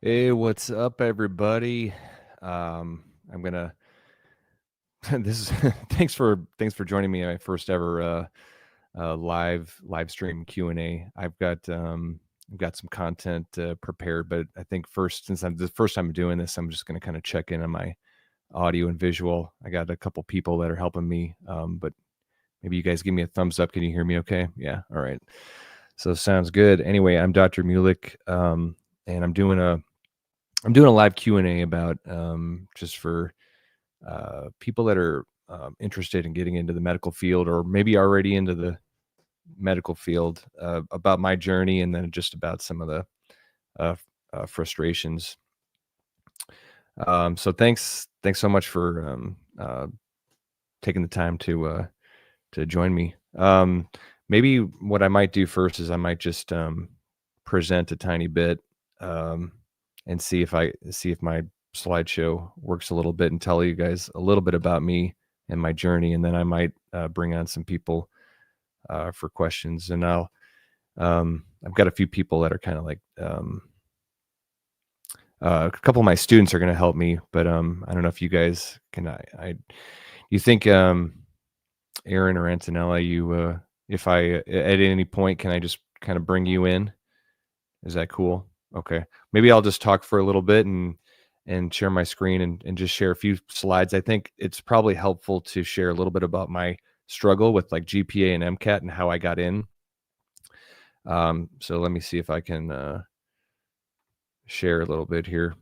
Hey, what's up, everybody? I'm gonna. This is thanks for joining me. My first ever live stream Q&A. I've got some content prepared, but I think first, since I'm the first time doing this, I'm just gonna kind of check in on my audio and visual. I got a couple people that are helping me, but maybe you guys give me a thumbs up. Can you hear me? Okay? Yeah. All right. So sounds good. Anyway, I'm Dr. Mulick, and I'm doing a live Q&A about just for people that are interested in getting into the medical field or maybe already into the medical field, about my journey, and then just about some of the frustrations. So thanks so much for taking the time to join me. Maybe what I might do first is I might just present a tiny bit, and see if my slideshow works a little bit, and tell you guys a little bit about me and my journey, and then I might bring on some people for questions. And I've got a few people that are kind of like, a couple of my students are going to help me, but I don't know if you guys can. You think, Aaron or Antonella, if I at any point, can I just kind of bring you in? Is that cool? Okay. Maybe I'll just talk for a little bit and share my screen and just share a few slides. I think it's probably helpful to share a little bit about my struggle with like GPA and MCAT and how I got in. So let me see if I can share a little bit here.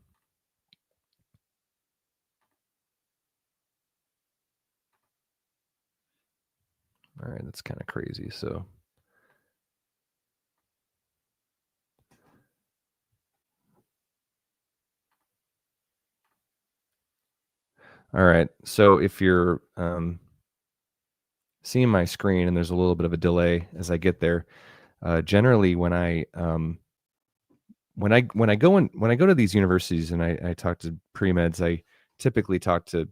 All right, that's kind of crazy. So all right. So if you're seeing my screen and there's a little bit of a delay as I get there, generally when I go to these universities and I talk to pre-meds, I typically talk to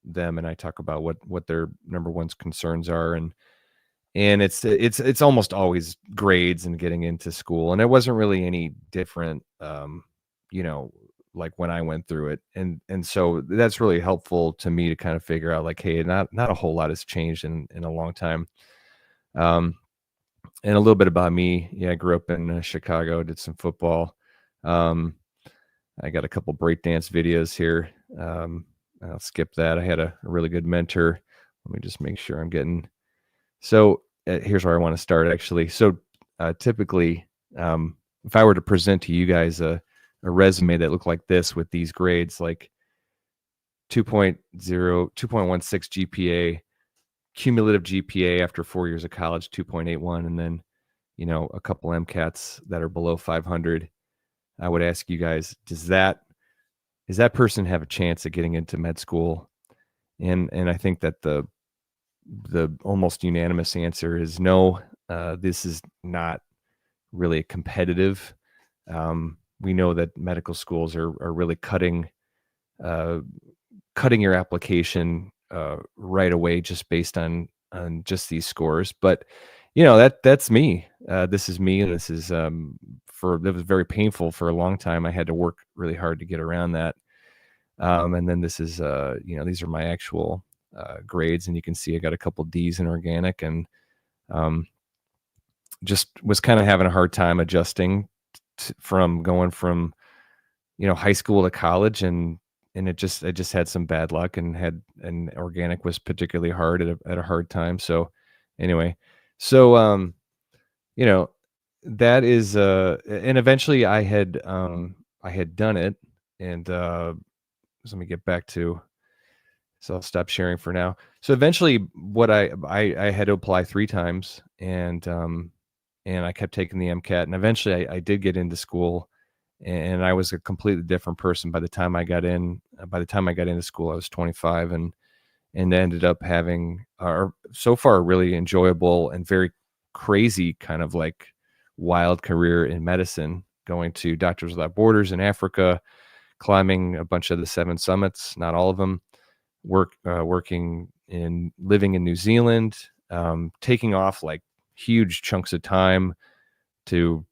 them and I talk about what their number one concerns are, and it's almost always grades and getting into school, and it wasn't really any different, you know, like when I went through it, and so that's really helpful to me to kind of figure out like, hey, not a whole lot has changed in a long time. Um, and a little bit about me. Yeah, I grew up in Chicago, did some football. Um, I got a couple breakdance videos here. I'll skip that. I had a really good mentor. Let me just make sure I'm getting. So here's where I want to start, actually. So typically, if I were to present to you guys a resume that looked like this with these grades, like 2.0, 2.16 GPA, cumulative GPA after 4 years of college, 2.81, and then, a couple MCATs that are below 500, I would ask you guys, does that person have a chance at getting into med school? And I think that the almost unanimous answer is no. This is not really competitive. We know that medical schools are really cutting your application right away just based on just these scores. But that's me. This is me, and this is that was very painful for a long time. I had to work really hard to get around that. And then this is these are my actual grades, and you can see I got a couple D's in organic, and just was kind of having a hard time adjusting from going from high school to college, and I just had some bad luck, and organic was particularly hard at a hard time. So anyway, so that is and eventually I had done it, and so let me get back to, so I'll stop sharing for now. So eventually what I had to apply 3 times, and I kept taking the MCAT, and eventually I did get into school, and I was a completely different person by the time I got in. By the time I got into school, I was 25, and ended up having so far a really enjoyable and very crazy kind of like wild career in medicine, going to Doctors Without Borders in Africa, climbing a bunch of the 7 summits, not all of them, working in living in New Zealand, taking off like huge chunks of time to,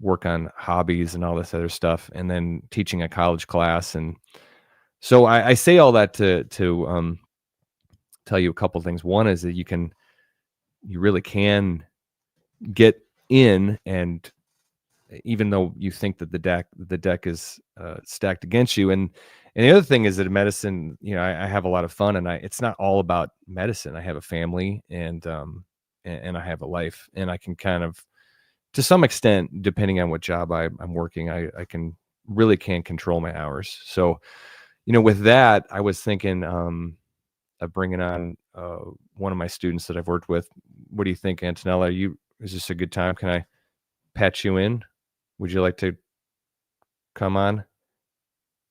work on hobbies and all this other stuff, and then teaching a college class. And so I say all that to tell you a couple things. One is that you really can get in, and even though you think that the deck is stacked against you. And the other thing is that in medicine, I have a lot of fun, and it's not all about medicine. I have a family, and I have a life, and I can kind of, to some extent, depending on what job I'm working, I can really can control my hours. So, with that, I was thinking of bringing on one of my students that I've worked with. What do you think, Antonella? Is this a good time? Can I patch you in? Would you like to come on?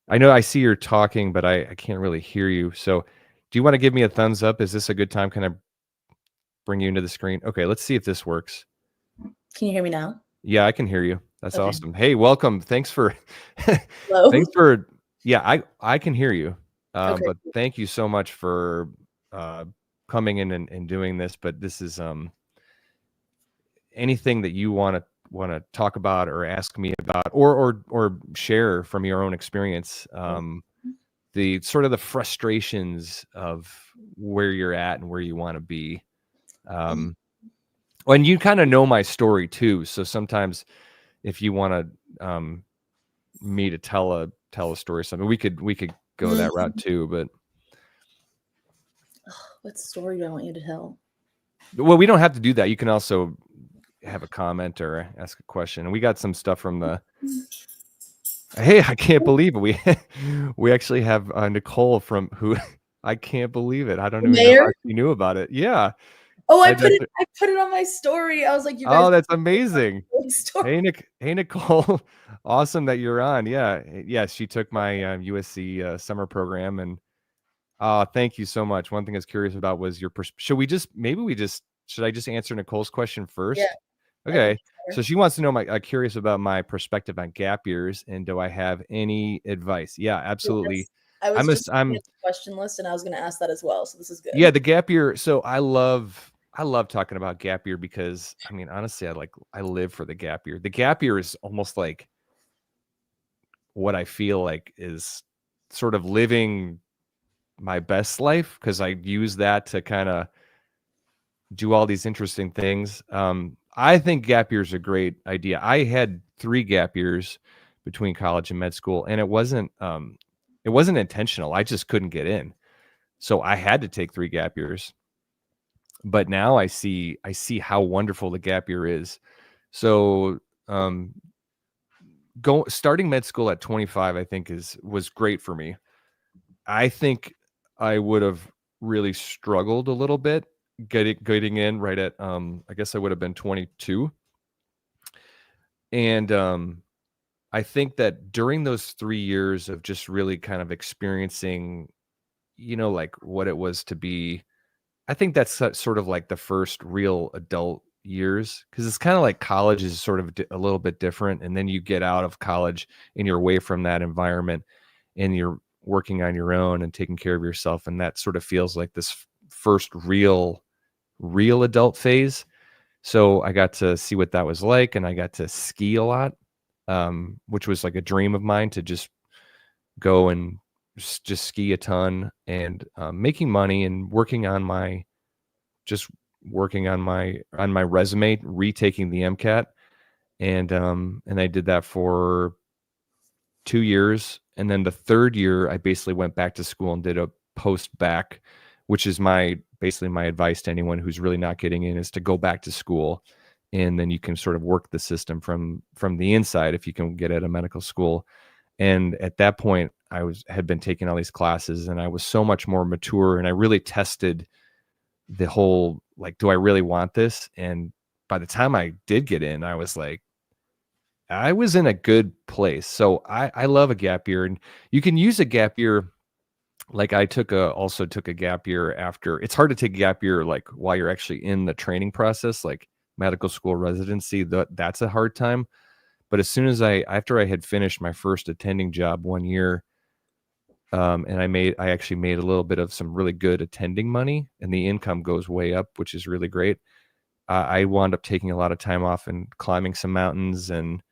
I know I see you're talking, but I can't really hear you. So do you want to give me a thumbs up? Is this a good time? Can I bring you into the screen? Okay, let's see if this works. Can you hear me now? Yeah, I can hear you. That's Okay. awesome. Hey, welcome. Thanks for Hello? yeah, I can hear you. Okay. But thank you so much for coming in and doing this. But this is anything that you want to talk about or ask me about, or share from your own experience, the sort of the frustrations of where you're at and where you want to be. And you kind of know my story too, so sometimes if you want to me to tell a story or something, we could go that route too. But What story do I want you to tell? well, we don't have to do that. You can also have a comment or ask a question. And we got some stuff from the hey, I can't believe it. We actually have Nicole from who I can't believe it. I don't even know how she knew about it. Yeah. Oh, I put it on my story. I was like, you guys. Oh, that's amazing. Hey, Nicole. Awesome that you're on. Yeah. Yeah. She took my USC summer program, and thank you so much. One thing I was curious about was your should I just answer Nicole's question first? Yeah. Okay. So she wants to know curious about my perspective on gap years, and do I have any advice? Yeah, absolutely. Yes. I was just looking at the question list, and I was going to ask that as well. So this is good. Yeah, the gap year. So I love talking about gap year because, I mean, honestly, I live for the gap year. The gap year is almost like what I feel like is sort of living my best life, because I use that to kind of do all these interesting things. I think gap year is a great idea. I had 3 gap years between college and med school, and it wasn't intentional. I just couldn't get in. So I had to take 3 gap years. But now I see how wonderful the gap year is. So starting med school at 25, I think was great for me. I think I would have really struggled a little bit getting in right at I guess I would have been 22. And I think that during those 3 years of just really kind of experiencing, like what it was to be, I think that's sort of like the first real adult years, because it's kind of like college is sort of a little bit different. And then you get out of college and you're away from that environment, and you're working on your own and taking care of yourself. And that sort of feels like this first real adult phase. So I got to see what that was like, and I got to ski a lot, which was like a dream of mine, to just go and just ski a ton, and making money and working on my resume, retaking the MCAT. And I did that for 2 years. And then the 3rd year, I basically went back to school and did a post back, which is basically my advice to anyone who's really not getting in, is to go back to school. And then you can sort of work the system from the inside if you can get at a medical school. And at that point, I had been taking all these classes, and I was so much more mature, and I really tested the whole, like, do I really want this? And by the time I did get in, I was like, I was in a good place. So I love a gap year, and you can use a gap year. Like I also took a gap year after. It's hard to take a gap year like while you're actually in the training process, like medical school residency. That's a hard time. But as soon as after I had finished my first attending job 1 year, and I actually made a little bit of some really good attending money, and the income goes way up, which is really great. I wound up taking a lot of time off and climbing some mountains, and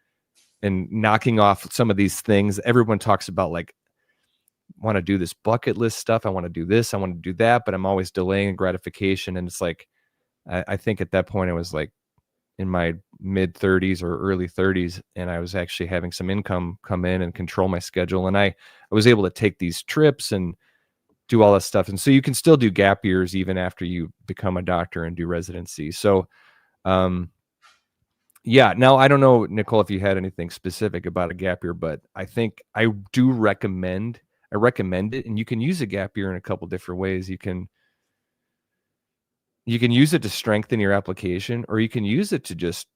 and knocking off some of these things. Everyone talks about like, want to do this bucket list stuff. I want to do this. I want to do that, but I'm always delaying gratification. And it's like, I think at that point I was like in my mid 30s or early 30s, and I was actually having some income come in and control my schedule. And I was able to take these trips and do all this stuff. And so you can still do gap years even after you become a doctor and do residency. So, yeah. Now, I don't know, Nicole, if you had anything specific about a gap year, but I think I recommend it, and you can use a gap year in a couple different ways. You can use it to strengthen your application, or you can use it to just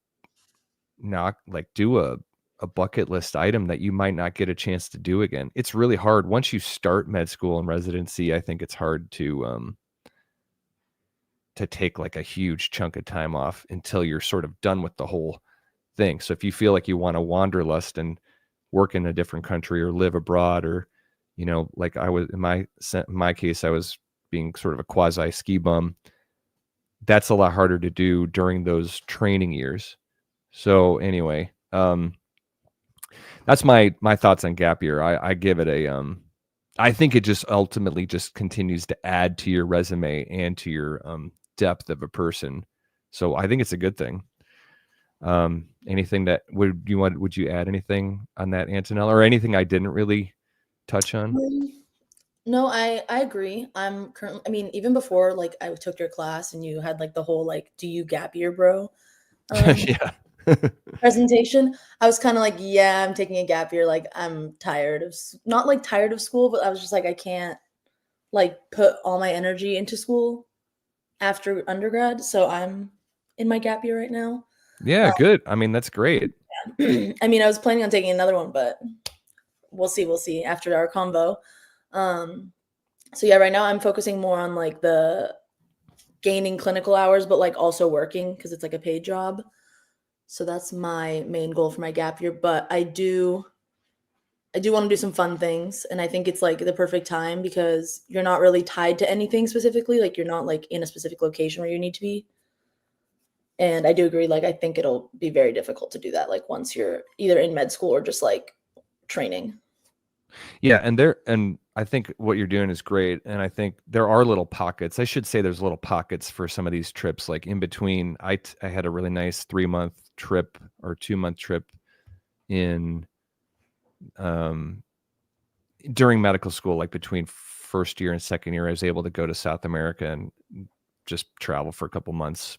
do a bucket list item that you might not get a chance to do again. It's really hard once you start med school and residency. I think it's hard to take like a huge chunk of time off until you're sort of done with the whole thing. So if you feel like you want to wanderlust and work in a different country or live abroad, or, you know, like I was in my case, I was being sort of a quasi ski bum. That's a lot harder to do during those training years. So anyway, that's my thoughts on gap year. I give it a, I think it just ultimately just continues to add to your resume and to your depth of a person. So I think it's a good thing. Anything that would you add anything on that, Antonella, or anything I didn't really touch on? No, I agree. I'm currently, I mean, even before like I took your class and you had like the whole like, do you gap year, bro? Yeah. Presentation, I was kind of like, yeah, I'm taking a gap year. Like, I'm tired of, not like tired of school, but I was just like, I can't like put all my energy into school after undergrad. So I'm in my gap year right now. Yeah, good. I mean, that's great. I mean, I was planning on taking another one, but we'll see. We'll see after our convo. So yeah, right now I'm focusing more on like the gaining clinical hours, but like also working because it's like a paid job. So that's my main goal for my gap year. But I do want to do some fun things, and I think it's like the perfect time because you're not really tied to anything specifically. Like you're not like in a specific location where you need to be. And I do agree. Like I think it'll be very difficult to do that. Like once you're either in med school or just like training. Yeah, and I think what you're doing is great. And I think there are little pockets. I should say there's little pockets for some of these trips. Like in between, I had a really nice 3-month trip or 2-month trip in during medical school, like between first year and second year. I was able to go to South America and just travel for a couple months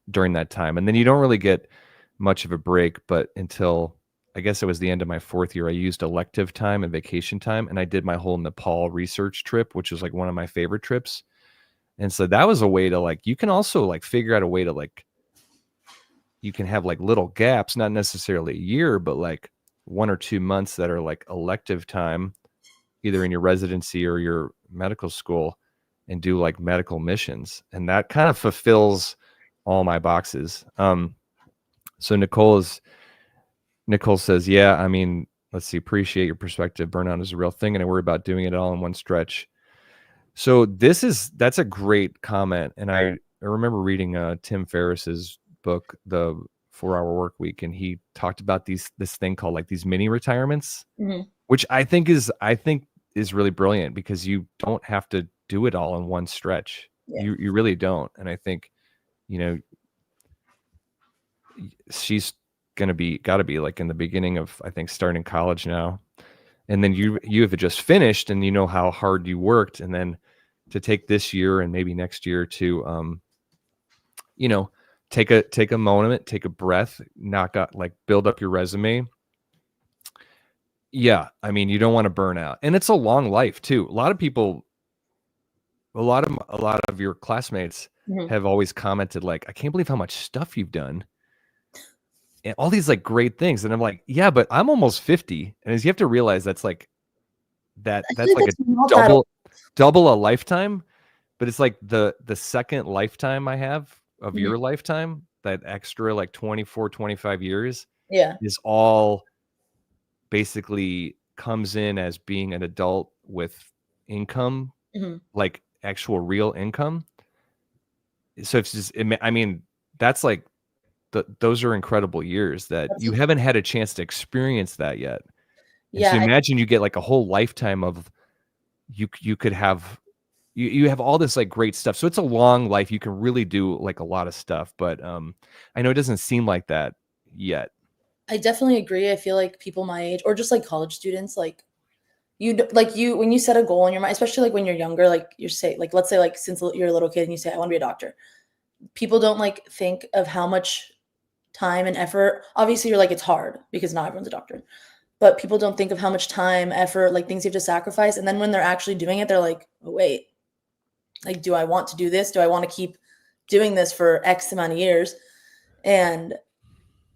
during that time. And then you don't really get much of a break, but until I guess it was the end of my 4th year, I used elective time and vacation time, and I did my whole Nepal research trip, which was like one of my favorite trips. And so that was a way to like, you can also like figure out a way to like, you can have like little gaps, not necessarily a year, but like 1 or 2 months that are like elective time, either in your residency or your medical school, and do like medical missions. And that kind of fulfills all my boxes. So Nicole says, yeah, I mean, let's see, appreciate your perspective. Burnout is a real thing, and I worry about doing it all in one stretch. So that's a great comment. And I remember reading Tim Ferriss's book, The 4-Hour Work Week, and he talked about this thing called like these mini retirements, which I think is really brilliant because you don't have to do it all in one stretch. Yeah. You really don't. And I think, you know, she's got to be like in the beginning of, I think, starting college now. And then you have just finished and you know how hard you worked. And then to take this year and maybe next year to, you know, take a moment, take a breath, build up your resume. Yeah. I mean, you don't want to burn out, and it's a long life too. A lot of your classmates have always commented like, I can't believe how much stuff you've done. And all these like great things. And I'm like, yeah, but I'm almost 50. And as you have to realize that's like that's like a double a lifetime, but it's like the second lifetime I have of your lifetime, that extra like 24, 25 years is all basically comes in as being an adult with income, like actual real income. So it's just, I mean, that's like those are incredible years that That's you haven't had a chance to experience that yet. And so yeah, imagine you get like a whole lifetime of you could have you have all this like great stuff. So it's a long life. You can really do like a lot of stuff, but I know it doesn't seem like that yet. I definitely agree. I feel like people my age or just like college students, like like you when you set a goal in your mind, especially like when you're younger, like you're say like let's say like since you're a little kid and you say I want to be a doctor. People don't like think of how much time and effort. Obviously, you're like it's hard because not everyone's a doctor, but people don't think of how much time, effort, like things you have to sacrifice. And then when they're actually doing it, they're like, oh, wait, like, do I want to do this? Do I want to keep doing this for X amount of years? And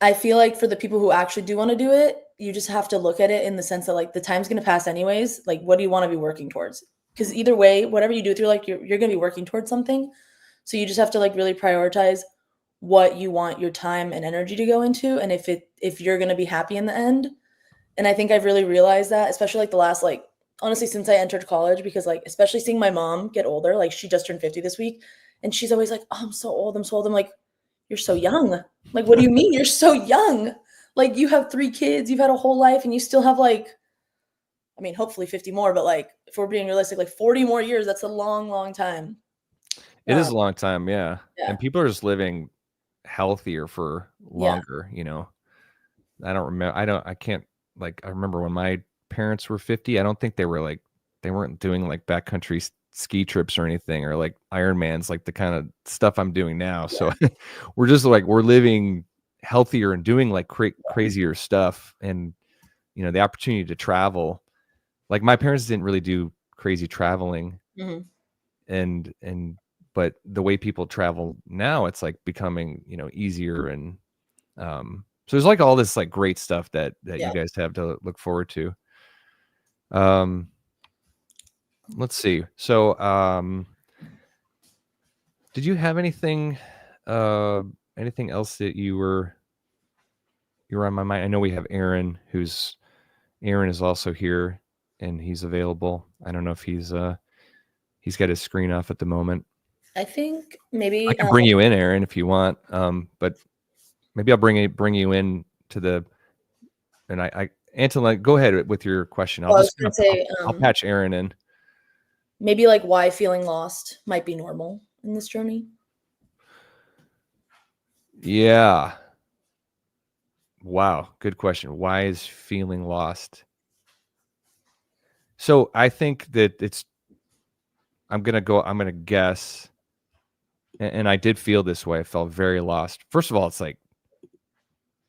I feel like for the people who actually do want to do it, you just have to look at it in the sense that like the time's going to pass anyways. Like, what do you want to be working towards? Because either way, whatever you do with your life, you're going to be working towards something. So you just have to like really prioritize what you want your time and energy to go into, and if you're going to be happy in the end. And I think I've really realized that, especially like the last like honestly since I entered college, because like especially seeing my mom get older, like she just turned 50 this week, and she's always like, "Oh, I'm so old. I'm so old." I'm like, "You're so young." Like, what do you mean you're so young? Like you have 3 kids, you've had a whole life, and you still have like, I mean, hopefully 50 more, but like if we're being realistic, like 40 more years, that's a long, long time. It is a long time, yeah. Yeah. And people are just living healthier for Yeah. longer, you know. I can't like I remember when my parents were 50, I don't think they weren't doing like backcountry ski trips or anything or like Ironmans like the kind of stuff I'm doing now. So Yeah. we're just like we're living healthier and doing like crazier stuff and you know the opportunity to travel. Like my parents didn't really do crazy traveling Mhm. and but the way people travel now it's like becoming, you know, easier and so there's like all this like great stuff that you Yeah. guys have to look forward to. Um, let's see. So, did you have uh, anything else that you were on my mind? I know we have Aaron, Aaron is also here and he's available. I don't know if he's got his screen off at the moment. I think I maybe can bring you in, Aaron, if you want. But maybe I'll bring you in to the and Anton, go ahead with your question. I'll well, I was just gonna say, I'll patch Aaron in. maybe like why feeling lost might be normal in this journey. Yeah. Wow. Good question. Why is feeling lost? So I think that I'm going to guess, and I did feel this way. I felt very lost. First of all, it's like,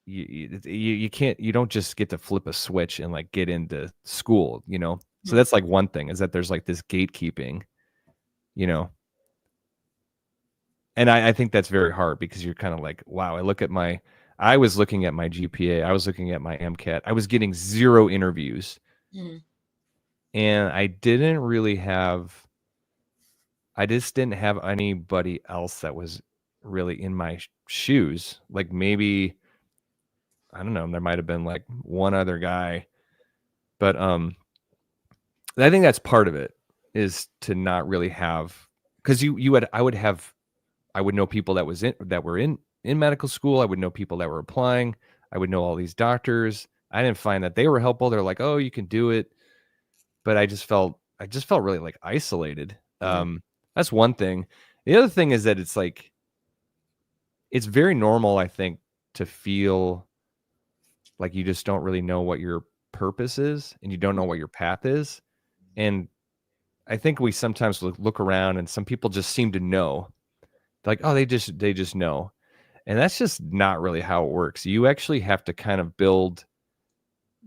you can't, you don't just get to flip a switch and like get into school, you know? So Mhm. that's like one thing is that there's like this gatekeeping, you know? And I think that's very hard because you're kind of like, wow, I was looking at my GPA. I was looking at my MCAT. I was getting 0 interviews Mhm. and I just didn't have anybody else that was really in my shoes. Like maybe, I don't know, there might have been like one other guy, but I think that's part of it is to not really have because I would know people that were in medical school. I would know people that were applying. I would know all these doctors. I didn't find that they were helpful. They're like, "Oh, you can do it," but I just felt really like isolated. Mhm. That's one thing. The other thing is that it's like it's very normal, I think, to feel like you just don't really know what your purpose is and you don't know what your path is. And I think we sometimes look around and some people just seem to know. Like, oh, they just know. And that's just not really how it works. You actually have to kind of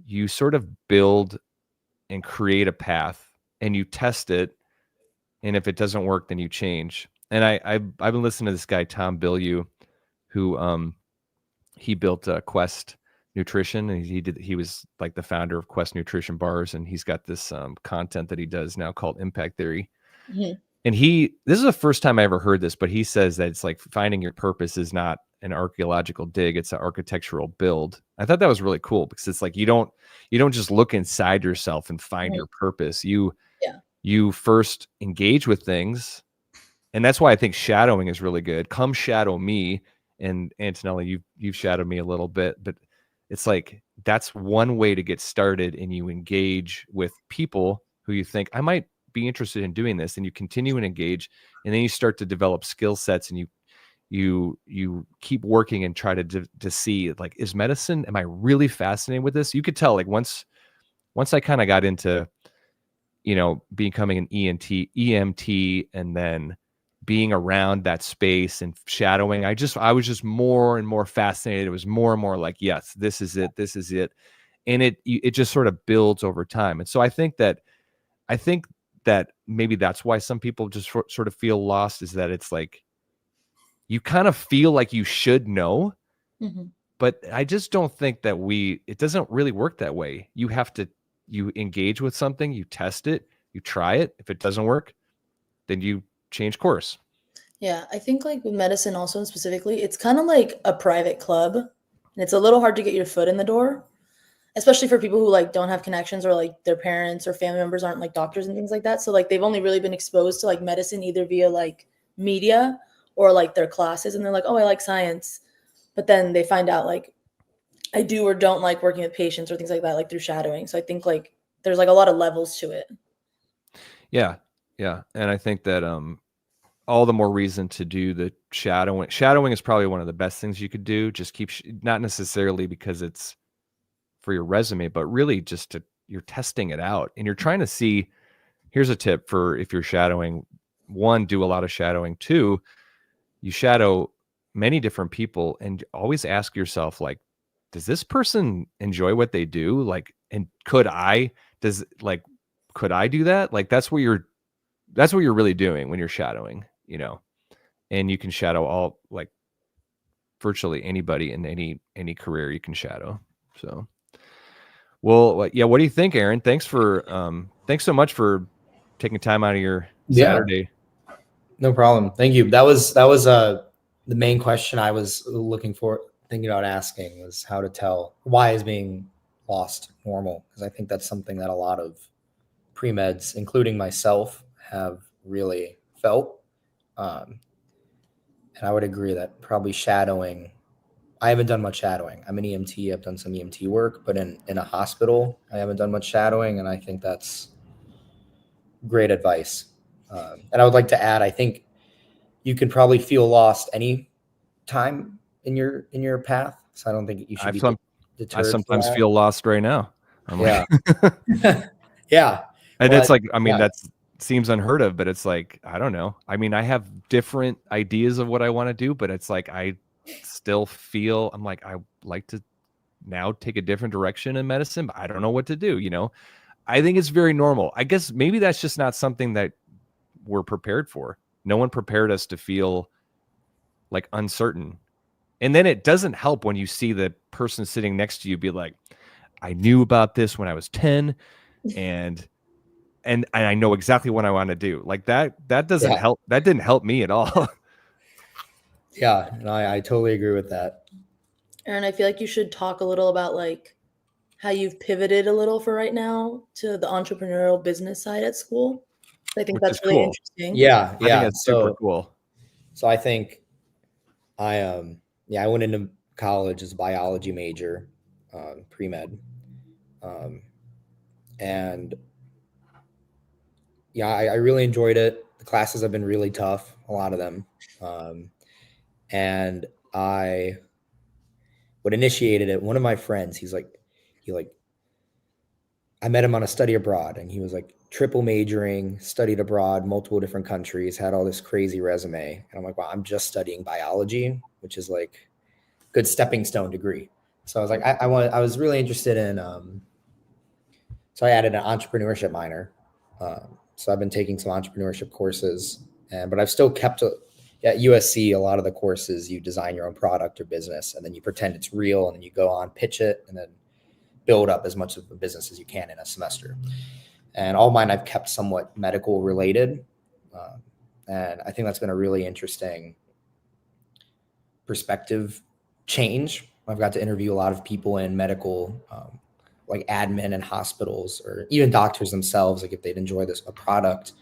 you sort of build and create a path and you test it. And if it doesn't work, then you change. And I've been listening to this guy, Tom Bilyeu, who he built Quest Nutrition and he was like the founder of Quest Nutrition Bars. And he's got this content that he does now called Impact Theory. Mhm. And this is the first time I ever heard this, but he says that it's like finding your purpose is not an archaeological dig, it's an architectural build. I thought that was really cool because it's like you don't just look inside yourself and find Mhm. your purpose. Yeah. You first engage with things. And that's why I think shadowing is really good. Come shadow me and Antonella, you've shadowed me a little bit, but it's like that's one way to get started, and you engage with people who you think I might be interested in doing this, and you continue and engage, and then you start to develop skill sets, and you keep working and try to see, like, is medicine, am I really fascinated with this? You could tell, like, once I kind of got into, becoming an EMT, and then being around that space and shadowing, I was just more and more fascinated. It was more and more like, yes, this is it. This is it. And it just sort of builds over time. And so I think that maybe that's why some people just sort of feel lost, is that it's like, you kind of feel like you should know, but I just don't think that it doesn't really work that way. You engage with something, you test it, you try it. If it doesn't work, then you change course. Yeah, I think like with medicine also specifically, it's kind of like a private club, and it's a little hard to get your foot in the door, especially for people who like don't have connections, or like their parents or family members aren't like doctors and things like that. So like they've only really been exposed to like medicine either via like media or like their classes, and they're like, "Oh, I like science." But then they find out like I do or don't like working with patients or things like that, like through shadowing. So I think like there's like a lot of levels to it. Yeah. Yeah. And I think that all the more reason to do the shadowing. Shadowing is probably one of the best things you could do. Just keep not necessarily because it's for your resume, but really just you're testing it out, and you're trying to see. Here's a tip for if you're shadowing: one, do a lot of shadowing. Two, you shadow many different people, and always ask yourself, like, does this person enjoy what they do? Like, and could I do that? Like, that's what you're really doing when you're shadowing, and you can shadow all, like, virtually anybody in any career you can shadow. So, well, yeah. What do you think, Aaron? Thanks so much for taking time out of your Saturday. No problem. Thank you. That was the main question I was thinking about asking, was how to tell why is being lost normal, because I think that's something that a lot of pre-meds, including myself, have really felt. And I would agree that probably shadowing, I haven't done much shadowing. I'm an EMT. I've done some EMT work, but in a hospital, I haven't done much shadowing, and I think that's great advice. And I would like to add, I think you can probably feel lost any time in your path. So I don't think you should be deterred. I sometimes feel lost right now. Yeah. Yeah. And it's like, I mean, that seems unheard of, but it's like, I don't know. I mean, I have different ideas of what I want to do, but it's like, I still feel, I'm like, I like to now take a different direction in medicine, but I don't know what to do. I think it's very normal. I guess maybe that's just not something that we're prepared for. No one prepared us to feel like uncertain. And then it doesn't help when you see the person sitting next to you be like, I knew about this when I was 10, and I know exactly what I want to do. Like that doesn't help. That didn't help me at all. Yeah, and I totally agree with that. Aaron, I feel like you should talk a little about like how you've pivoted a little for right now to the entrepreneurial business side at school. I think that's really interesting. Yeah. I think that's super cool. So I think I went into college as a biology major, pre-med. And yeah, I really enjoyed it. The classes have been really tough, a lot of them. And what initiated it, one of my friends, I met him on a study abroad, and he was like triple majoring, studied abroad, multiple different countries, had all this crazy resume. And I'm like, wow, I'm just studying biology, which is like good stepping stone degree. So I was like, I was really interested in, so I added an entrepreneurship minor. So I've been taking some entrepreneurship courses, but I've still kept at USC, a lot of the courses, you design your own product or business, and then you pretend it's real, and then you go on, pitch it, and then build up as much of a business as you can in a semester. And all mine I've kept somewhat medical related. And I think that's been a really interesting perspective change. I've got to interview a lot of people in medical, like admin in hospitals, or even doctors themselves, like if they'd enjoy a product,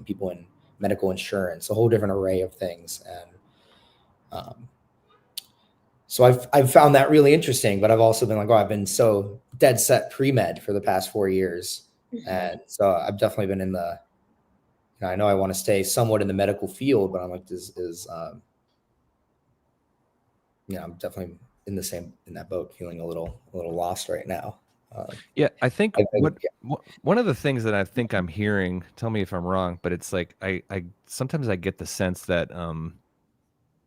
people in medical insurance, a whole different array of things. And So I've found that really interesting, but I've also been like, oh, I've been so dead set pre-med for the past 4 years. And so I've definitely been in the, I know I want to stay somewhat in the medical field, but I'm like, I'm definitely in that boat, feeling a little lost right now. Yeah, I think one of the things that I think I'm hearing, tell me if I'm wrong, but it's like I sometimes I get the sense that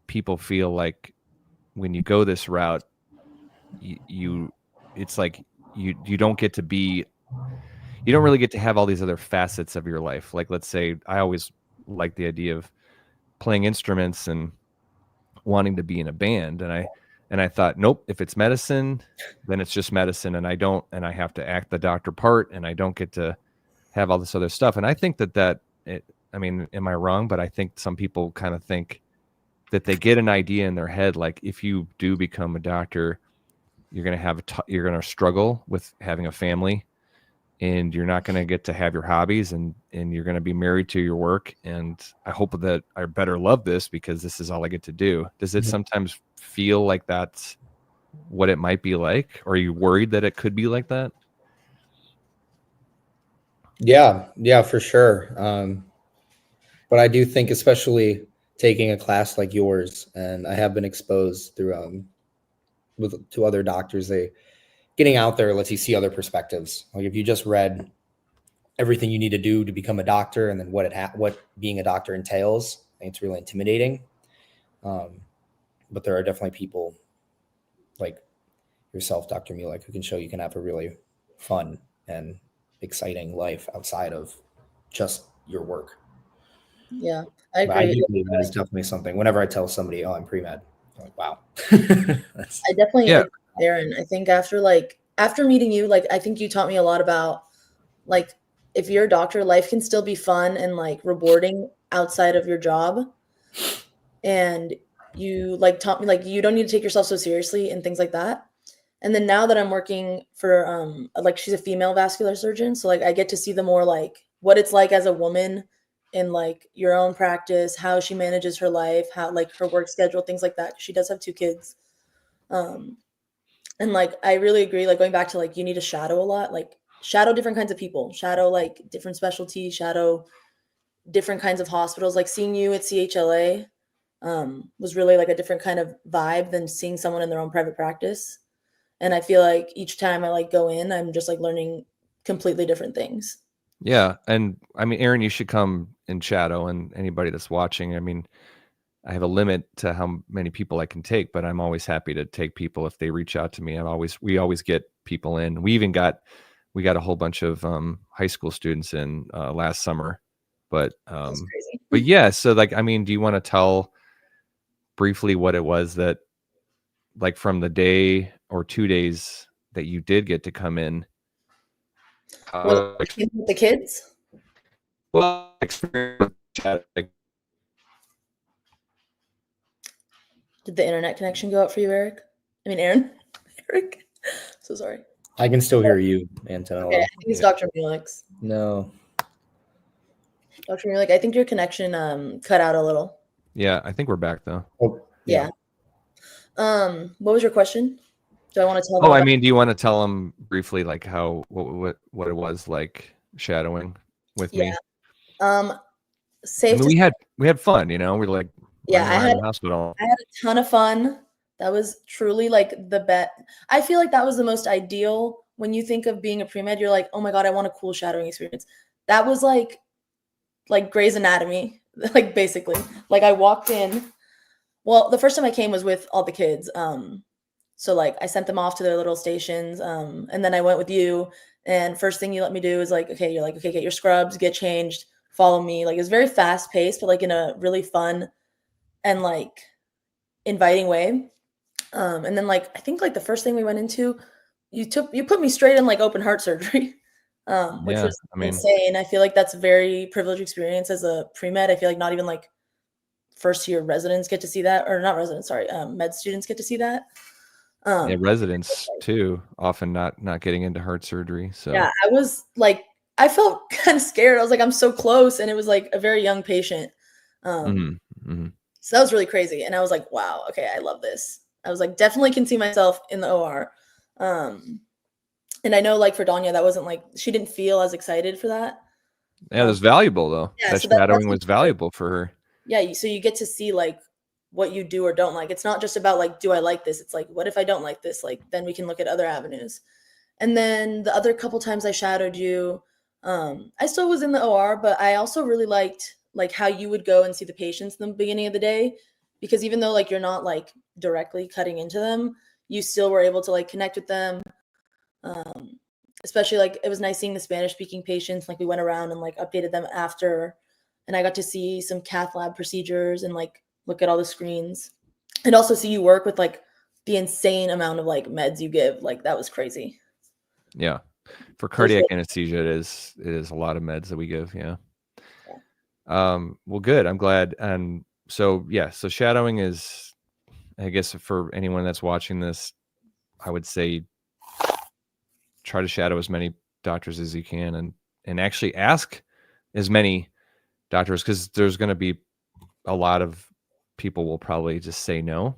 people feel like when you go this route, it's like you don't get to be, you don't really get to have all these other facets of your life. Like, let's say I always like the idea of playing instruments and wanting to be in a band, and I thought, nope, if it's medicine, then it's just medicine, and I have to act the doctor part, and I don't get to have all this other stuff. And I think I mean, am I wrong? But I think some people kind of think that they get an idea in their head, like if you do become a doctor, you're going to you're going to struggle with having a family, and you're not going to get to have your hobbies, and you're going to be married to your work. And I hope that I better love this because this is all I get to do. Does it sometimes feel like that's what it might be like? Or are you worried that it could be like that? Yeah, for sure. But I do think, especially taking a class like yours, and I have been exposed through to other doctors, getting out there lets you see other perspectives. Like if you just read everything you need to do to become a doctor, and then what being a doctor entails, I think it's really intimidating. But there are definitely people like yourself, Dr. Mulick, who can show you can have a really fun and exciting life outside of just your work. Yeah, I But I agree. do believe that is definitely something. Whenever I tell somebody, "Oh, I'm pre-med," I'm like, "Wow." I definitely Yeah. agree with Aaron. I think after meeting you, like I think you taught me a lot about like if you're a doctor, life can still be fun and like rewarding outside of your job. And you like taught me like you don't need to take yourself so seriously and things like that. And then now that I'm working for like she's a female vascular surgeon, so like I get to see the more like what it's like as a woman in like your own practice, how she manages her life, how like her work schedule, things like that. She does have 2 kids. Um and like I really agree, like going back to like you need to shadow a lot, like shadow different kinds of people, shadow like different specialties, shadow different kinds of hospitals. Like seeing you at CHLA was really like a different kind of vibe than seeing someone in their own private practice. And I feel like each time I like go in, I'm just like learning completely different things. Yeah. And I mean, Aaron, you should come in shadow, and anybody that's watching. I mean, I have a limit to how many people I can take, but I'm always happy to take people if they reach out to me. We always get people in. We got a whole bunch of high school students in last summer. But That's crazy. but yeah, so like, I mean, do you want to tell briefly what it was that, like, from the day or 2 days that you did get to come in, What how, like, with the kids? well, experience with chat, like, Did the internet connection go out for you, Eric? I mean, Aaron? Eric? So sorry. I can still hear you, Antonella. Okay, I think it's Dr. Mulick's. No. Dr. Mulick, I think your connection cut out a little. yeah, I think we're back though. Oh, Yeah. What was your question? Do I want to tell them Oh, I about- mean, do you want to tell them briefly, like, how what it was like shadowing with me? Yeah. I Safe mean, to we had fun, you know. We're like Yeah, running around the hospital. I had a ton of fun. That was truly like the bet. I feel like that was the most ideal when you think of being a pre-med. You're like, oh my god, I want a cool shadowing experience. That was like Grey's Anatomy, like basically. Like I walked in. Well, the first time I came was with all the kids. So like I sent them off to their little stations. And then I went with you. And first thing you let me do is like, okay, you're like, okay, get your scrubs, get changed, follow me. Like it's very fast paced, but like in a really fun and like inviting way. And then like I think like the first thing we went into, you put me straight in like open heart surgery, which Yeah, was I mean, insane. I feel like that's a very privileged experience as a pre-med. I feel like not even like first year residents get to see that, or not residents, sorry, med students get to see that. yeah, residents too often not getting into heart surgery. So Yeah, I was like, I felt kind of scared. I was like, I'm so close, and it was like a very young patient. So that was really crazy, and I was like, wow, okay, I love this. I was like, definitely can see myself in the OR. And I know like for Danya, that wasn't like, she didn't feel as excited for that. Yeah, that's valuable though. Yeah, That so shadowing that's was valuable for her. yeah, so you get to see like what you do or don't like. It's not just about like, do I like this? It's like, what if I don't like this? Like, then we can look at other avenues. And then the other couple times I shadowed you, I still was in the OR, but I also really liked like how you would go and see the patients in the beginning of the day, because even though like you're not like directly cutting into them, you still were able to like connect with them. Um, Especially like it was nice seeing the Spanish speaking patients. Like we went around and like updated them after, and I got to see some cath lab procedures and like look at all the screens, and also see you work with like the insane amount of like meds you give. Like that was crazy. Yeah. For So it's cardiac like, anesthesia, it is a lot of meds that we give. Yeah. Well, good. I'm glad. And so, yeah, so shadowing is, I guess for anyone that's watching this, I would say try to shadow as many doctors as you can and actually ask as many doctors, because there's going to be a lot of people will probably just say no.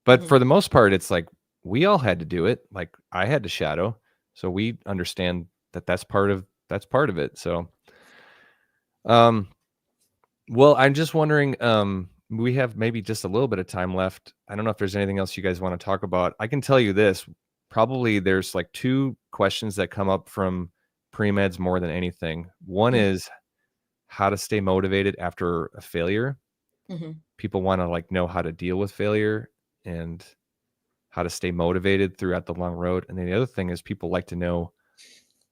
But for the most part, it's like we all had to do it. Like I had to shadow. So we understand that that's part of it. So, well, I'm just wondering, we have maybe just a little bit of time left. I don't know if there's anything else you guys want to talk about. I can tell you this, probably there's like 2 questions that come up from pre-meds more than anything. One is how to stay motivated after a failure. People want to like know how to deal with failure and how to stay motivated throughout the long road. And then the other thing is people like to know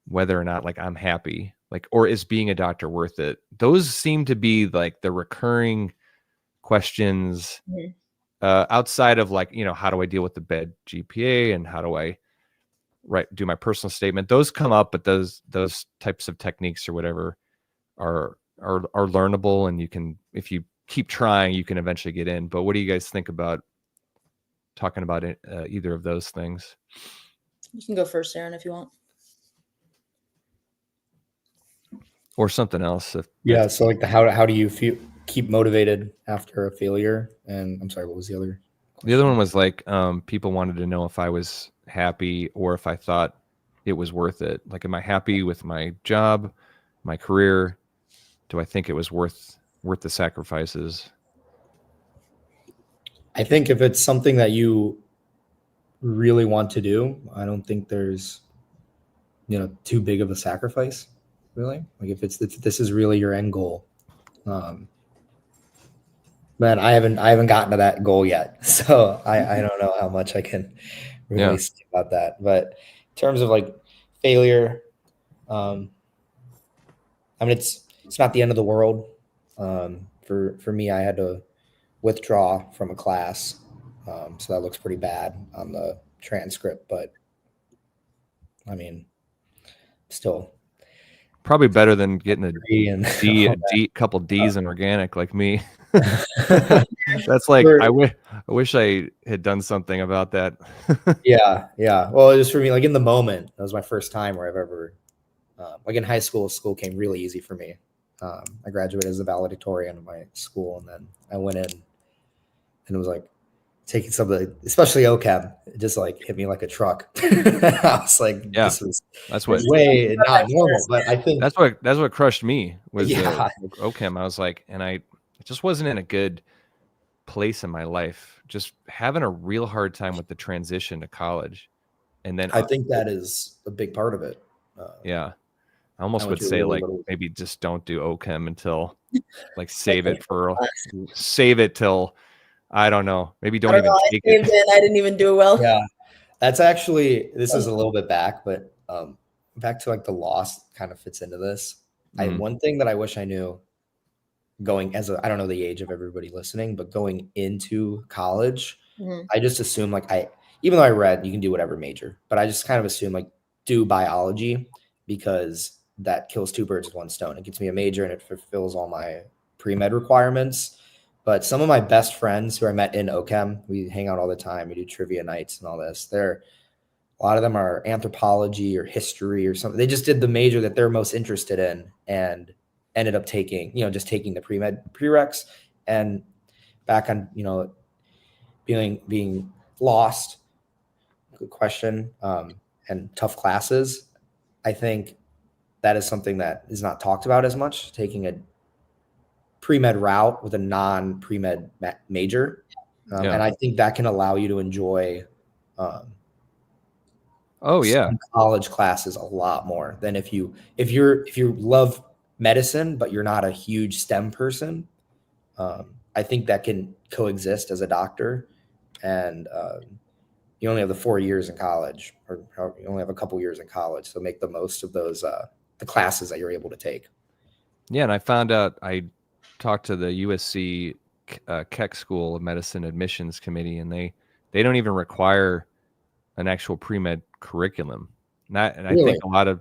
whether or not like I'm happy, like, or is being a doctor worth it? Those seem to be like the recurring questions outside of like, how do I deal with the bad GPA and how do I do my personal statement? Those come up, but those types of techniques or whatever are learnable, and you can, if you keep trying, you can eventually get in. But what do you guys think about talking about it, either of those things? You can go first, Aaron, if you want. Or something else. Yeah. So like how do you keep motivated after a failure? And I'm sorry, what was the other question? The other one was like, people wanted to know if I was happy or if I thought it was worth it. Like, am I happy with my job, my career? Do I think it was worth the sacrifices? I think if it's something that you really want to do, I don't think there's too big of a sacrifice, really. Like if this is really your end goal. Man, I haven't gotten to that goal yet, so I don't know how much I can really say about that. But in terms of like failure, I mean it's not the end of the world. For me, I had to withdraw from a class, so that looks pretty bad on the transcript. But I mean, still probably better than getting a couple D's that. in organic like me. That's like I wish I had done something about that. Yeah. Well, it was for me, like in the moment, that was my first time where I've ever, like in high school came really easy for me. I graduated as a valedictorian of my school, and then I went in, and it was like taking something, especially OChem, it just like hit me like a truck. I was like, that's way not normal. But I think that's what crushed me was OChem. I was like, and I just wasn't in a good place in my life, just having a real hard time with the transition to college. And then I think that is a big part of it. I almost would say like maybe just don't do OChem until like save it till I don't know, maybe don't even take it. I didn't even do well. Yeah, that's actually, this is a little bit back, but back to like the loss kind of fits into this. One thing that I wish I knew going I don't know the age of everybody listening, but going into college, I just assume like even though I read you can do whatever major, but I just kind of assume like do biology because that kills 2 birds with 1 stone. It gets me a major and it fulfills all my pre-med requirements. But some of my best friends who I met in OChem, we hang out all the time. We do trivia nights and all this. A lot of them are anthropology or history or something. They just did the major that they're most interested in and ended up taking the pre-med prereqs, and back on, being lost. Good question. And tough classes. I think that is something that is not talked about as much, taking a pre-med route with a non-pre-med major. And I think that can allow you to enjoy some college classes a lot more than if you love medicine, but you're not a huge STEM person. I think that can coexist as a doctor, and you only have the 4 years in college, or you only have a couple years in college, so make the most of those the classes that you're able to take. Yeah, and I found out, I talked to the USC Keck School of Medicine Admissions Committee, and they don't even require an actual pre-med curriculum. And I think a lot of,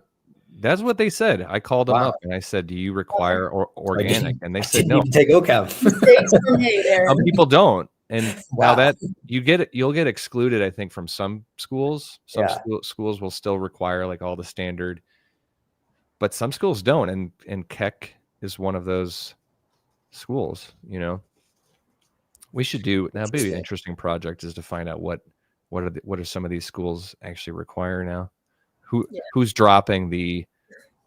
that's what they said. I called them up and I said, do you require organic? And they said no. Even take OChem. Some people don't. And now that you'll get excluded, I think, from some schools. Some schools will still require like all the standard, but some schools don't. And Keck is one of those schools, you know. We should do, now maybe an interesting project is to find out what are some of these schools actually require now. Who's dropping the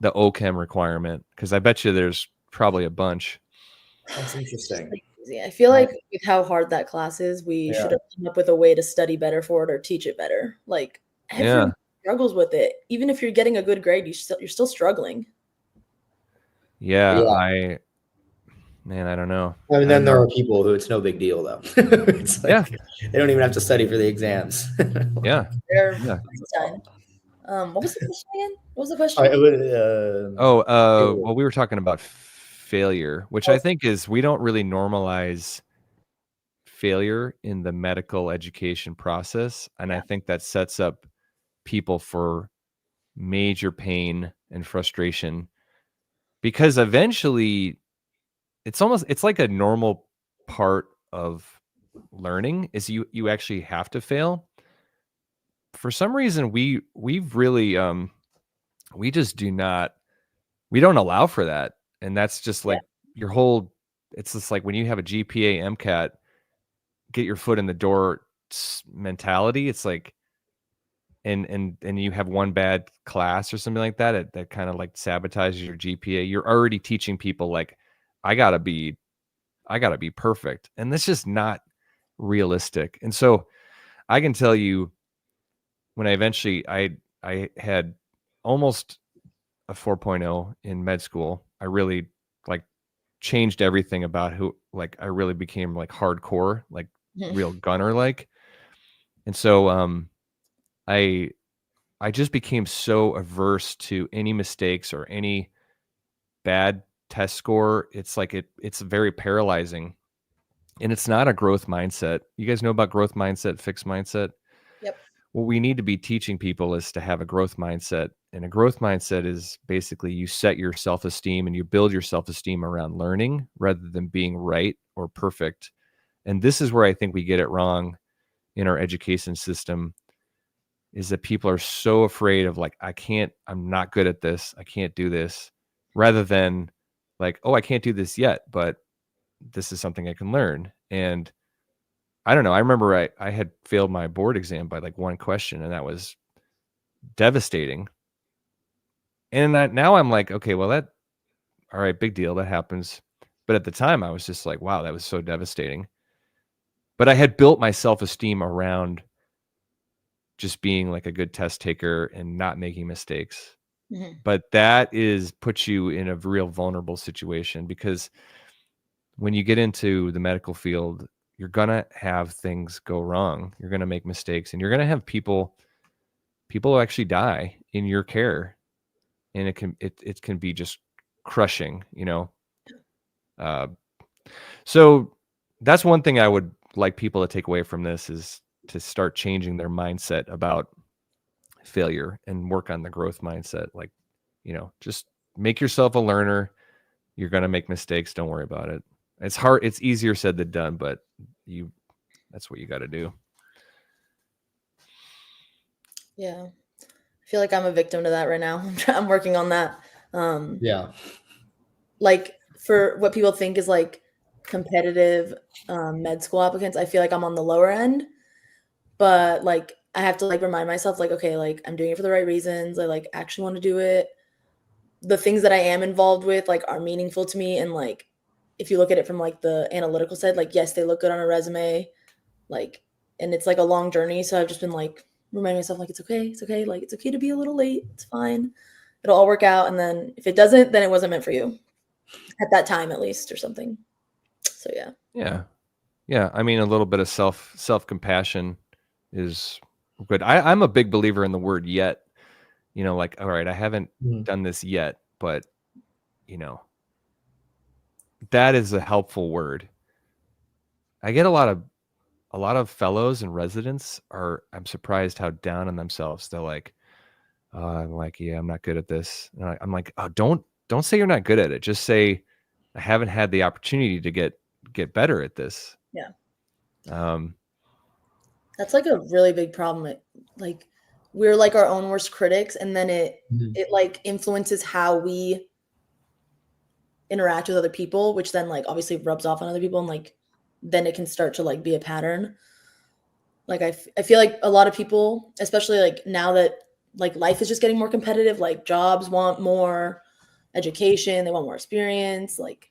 OChem requirement? Because I bet you there's probably a bunch. That's interesting. I feel like with how hard that class is, we should have come up with a way to study better for it or teach it better. Like everyone struggles with it. Even if you're getting a good grade, you're still struggling. I don't know. I mean, then there are people who it's no big deal though. It's like they don't even have to study for the exams. What was the question again? What was the question? Well, we were talking about failure, which I think is, we don't really normalize failure in the medical education process, and I think that sets up people for major pain and frustration, because eventually it's like a normal part of learning is you actually have to fail. For some reason, we've really we just we don't allow for that. And that's just like your whole, it's just like when you have a GPA MCAT, get your foot in the door mentality. It's like, and you have one bad class or something like that, that kind of like sabotages your GPA. You're already teaching people like, I gotta be perfect. And that's just not realistic. And so I can tell you, when I had almost a 4.0 in med school, I really like changed everything about I really became like hardcore, like real gunner like. And so I just became so averse to any mistakes or any bad test score. It's like it's very paralyzing, and it's not a growth mindset. You guys know about growth mindset, fixed mindset? Yep. What we need to be teaching people is to have a growth mindset. And a growth mindset is basically you set your self-esteem and you build your self-esteem around learning rather than being right or perfect. And this is where I think we get it wrong in our education system, is that people are so afraid of like, I'm not good at this, I can't do this, rather than like, oh, I can't do this yet, but this is something I can learn. And I don't know. I remember I had failed my board exam by like one question, and that was devastating. And now I'm like, okay, well, all right, big deal. That happens. But at the time I was just like, wow, that was so devastating. But I had built my self-esteem around just being like a good test taker and not making mistakes. Mm-hmm. But that puts you in a real vulnerable situation, because when you get into the medical field, you're going to have things go wrong. You're going to make mistakes, and you're going to have people actually die in your care. And it can be just crushing, you know? So that's one thing I would like people to take away from this, is to start changing their mindset about failure and work on the growth mindset. Like, you know, just make yourself a learner. You're going to make mistakes. Don't worry about it. It's hard. It's easier said than done, but that's what you got to do. Yeah. I feel like I'm a victim to that right now. I'm working on that. Like, for what people think is like competitive med school applicants, I feel like I'm on the lower end. but like I have to like remind myself like, okay, like I'm doing it for the right reasons. I like actually want to do it. The things that I am involved with like are meaningful to me, and like if you look at it from like the analytical side, like yes, they look good on a resume, like, and it's like a long journey. So I've just been like reminding myself like it's okay, like it's okay to be a little late. It's fine. It'll all work out, and then if it doesn't, then it wasn't meant for you at that time at least or something. So yeah. Yeah. I mean, a little bit of self-compassion is good. I'm a big believer in the word yet. You know, like, all right, I haven't done this yet, but you know, that is a helpful word. I get a lot of fellows and residents I'm surprised how down on themselves. They're like, I'm like, yeah, I'm not good at this. And I'm like, oh, don't say you're not good at it. Just say, I haven't had the opportunity to get better at this. Yeah. Um, That's like a really big problem. Like we're like our own worst critics, and then it like influences how we interact with other people, which then like obviously rubs off on other people, and like then it can start to like be a pattern. Like I feel like a lot of people, especially like now that like life is just getting more competitive, like jobs want more education, they want more experience, like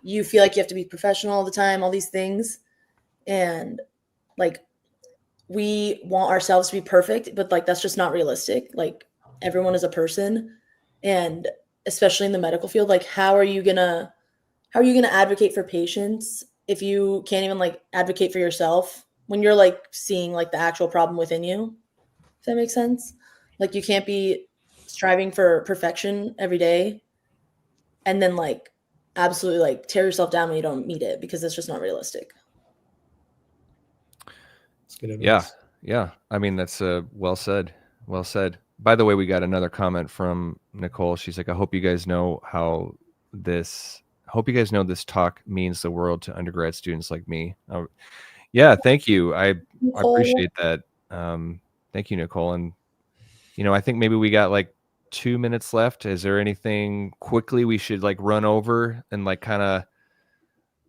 you feel like you have to be professional all the time, all these things. And like we want ourselves to be perfect, but like that's just not realistic. Like everyone is a person, and especially in the medical field, like how are you gonna advocate for patients if you can't even like advocate for yourself when you're like seeing like the actual problem within you? If that makes sense. Like you can't be striving for perfection every day and then like absolutely like tear yourself down when you don't meet it, because it's just not realistic. That's good advice. Yeah. I mean, that's well said. Well said. By the way, we got another comment from Nicole. She's like, I hope you guys know this talk means the world to undergrad students like me. Yeah, thank you. I appreciate that. Thank you, Nicole. And you know, I think maybe we got like 2 minutes left. Is there anything quickly we should like run over and like kind of,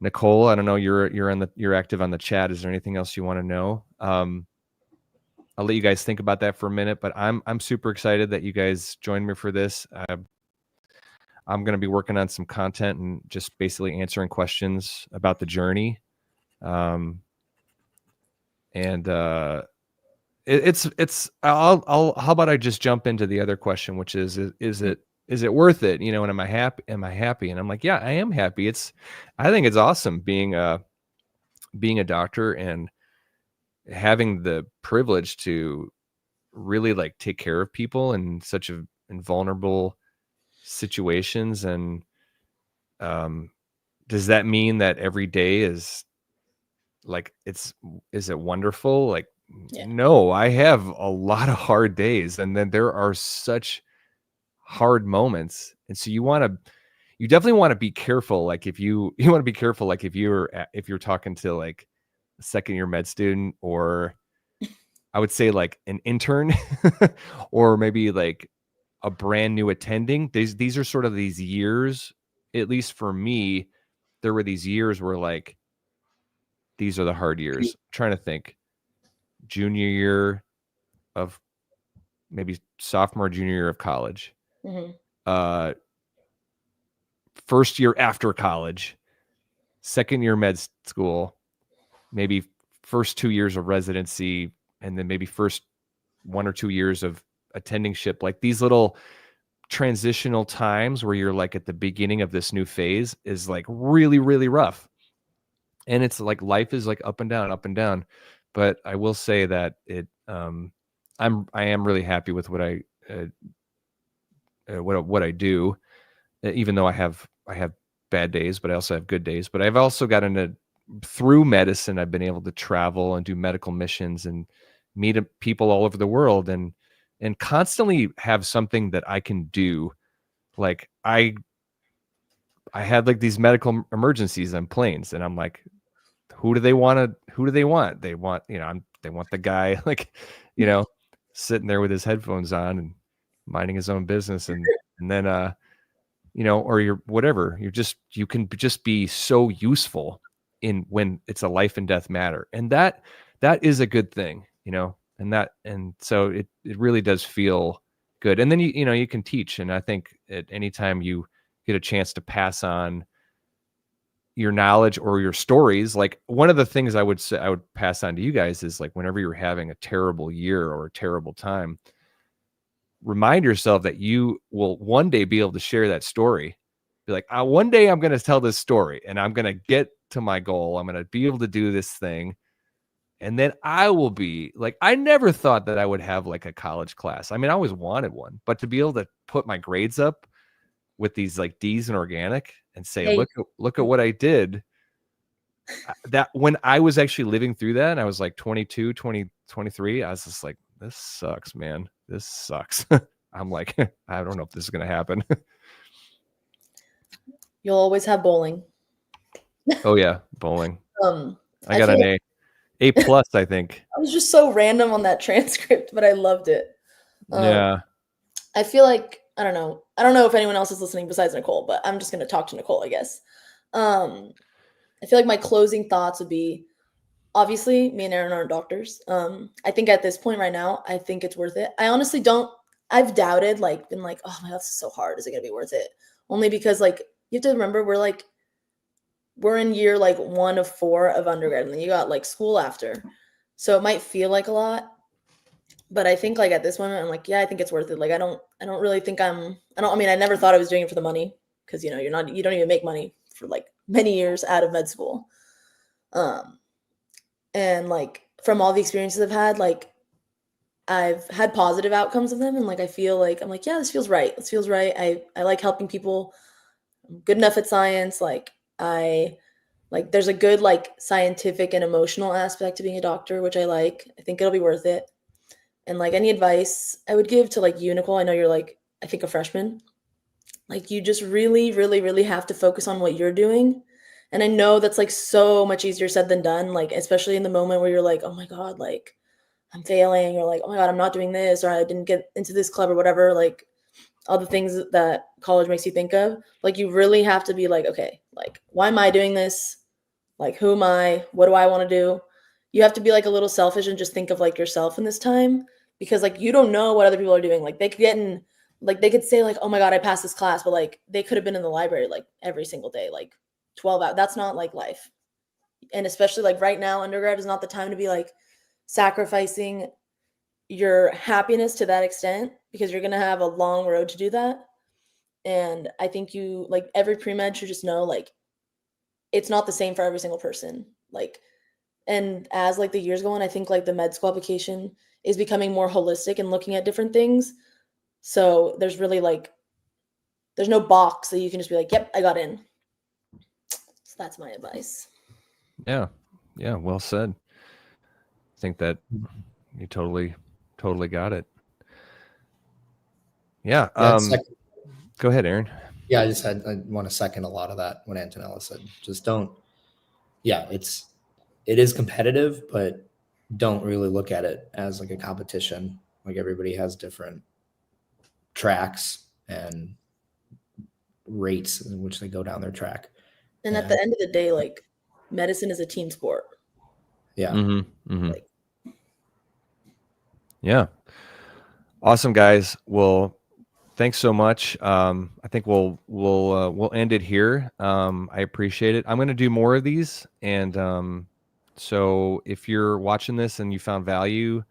Nicole, I don't know, you're active on the chat. Is there anything else you want to know? I'll let you guys think about that for a minute, but I'm super excited that you guys joined me for this. I'm going to be working on some content and just basically answering questions about the journey. How about I just jump into the other question, which is it worth it? You know, and am I happy? And I'm like, yeah, I am happy. I think it's awesome being a doctor and having the privilege to really like take care of people in such in vulnerable situations. And does that mean that every day is like is it wonderful? Like, yeah. No, I have a lot of hard days, and then there are such hard moments. And so you definitely want to be careful. Like if you want to be careful, like if you're talking to like a second year med student, or I would say like an intern or maybe like a brand new attending. These are sort of these years, at least for me, there were these years where like, these are the hard years. I'm trying to think. Junior year of maybe sophomore, junior year of college. Mm-hmm. First year after college, second year med school, maybe first 2 years of residency, and then maybe first 1 or 2 years of attendingship. Like these little transitional times where you're like at the beginning of this new phase is like really, really rough. And it's like life is like up and down. But I will say that I am really happy with what I do, even though I have bad days, but I also have good days. But I've also gotten through medicine, I've been able to travel and do medical missions and meet people all over the world and constantly have something that I can do. Like I had like these medical emergencies on planes, and I'm like, who do they want? They want, they want the guy like, sitting there with his headphones on and minding his own business. And then, or you're whatever, you can just be so useful when it's a life and death matter. And that is a good thing. and so it really does feel good. And then you can teach. And I think at any time you get a chance to pass on your knowledge or your stories, like one of the things I would say I would pass on to you guys is like, whenever you're having a terrible year or a terrible time, remind yourself that you will one day be able to share that story. Be like, one day I'm going to tell this story and I'm going to get to my goal. I'm going to be able to do this thing. And then I will be like, I never thought that I would have like a college class. I mean, I always wanted one, but to be able to put my grades up with these like D's in organic and say, Hey. look at what I did. That when I was actually living through that, and I was like 22, 23, I was just like, this sucks, man. This sucks. I'm like, I don't know if this is going to happen. You'll always have bowling. Oh yeah. Bowling. I got feel an A plus, I think. I was just so random on that transcript, but I loved it. Yeah. I feel like, I don't know if anyone else is listening besides Nicole, but I'm just going to talk to Nicole, I guess. I feel like my closing thoughts would be, obviously, me and Aaron aren't doctors. I think at this point right now, I think it's worth it. I honestly don't. I've doubted, like, been like, oh my God, this is so hard. Is it going to be worth it? Only because, like, you have to remember, we're in year, like, 1 of 4 of undergrad, and then you got, like, school after. So it might feel like a lot. But I think, like, at this moment, I'm like, yeah, I think it's worth it. Like, I don't really think I never thought I was doing it for the money, because, you don't even make money for, like, many years out of med school. And like from all the experiences I've had, like I've had positive outcomes of them, and like I feel like I'm like, yeah, this feels right. This feels right. I like helping people. I'm good enough at science. Like there's a good like scientific and emotional aspect to being a doctor, which I like. I think it'll be worth it. And like any advice I would give to like you, Nicole, I know you're like, I think a freshman. Like you just really, really, really have to focus on what you're doing. And I know that's like so much easier said than done, like especially in the moment where you're like, oh my God, like I'm failing, or like, oh my God, I'm not doing this, or I didn't get into this club or whatever, like all the things that college makes you think of. Like you really have to be like, okay, like why am I doing this? Like who am I? What do I want to do? You have to be like a little selfish and just think of like yourself in this time, because like you don't know what other people are doing. Like they could get in, like they could say like, oh my God, I passed this class, but like they could have been in the library like every single day, like 12 hours. That's not like life. And especially like right now, undergrad is not the time to be like sacrificing your happiness to that extent, because you're going to have a long road to do that. And I think you like every pre-med should just know like it's not the same for every single person. Like, and as like the years go on, I think like the med school application is becoming more holistic and looking at different things. So there's really like, there's no box that you can just be like, yep, I got in. So that's my advice. Yeah. Yeah. Well said. I think that you totally got it. Yeah. Go ahead, Aaron. Yeah, I want to second a lot of that what Antonella said. Just don't. Yeah, it is competitive, but don't really look at it as like a competition. Like everybody has different tracks and rates in which they go down their track. And at the end of the day, like medicine is a team sport. Yeah. Mm-hmm, mm-hmm. Like, yeah. Awesome, guys. Well, thanks so much. I think we'll end it here. I appreciate it. I'm going to do more of these, and so if you're watching this and you found value,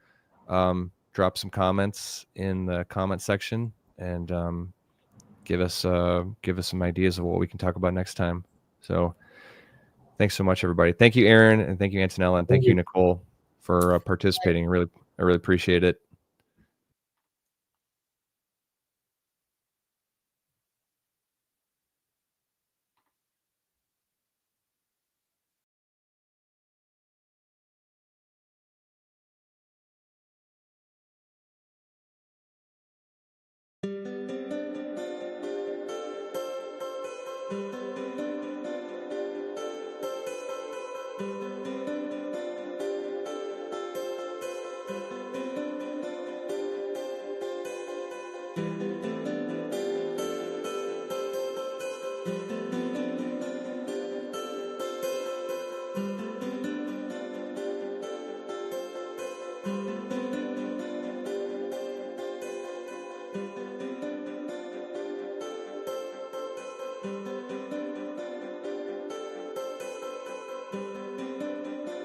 drop some comments in the comment section, and give us some ideas of what we can talk about next time. So thanks so much, everybody. Thank you, Aaron, and thank you, Antonella, and thank you, Nicole, for participating. I really appreciate it.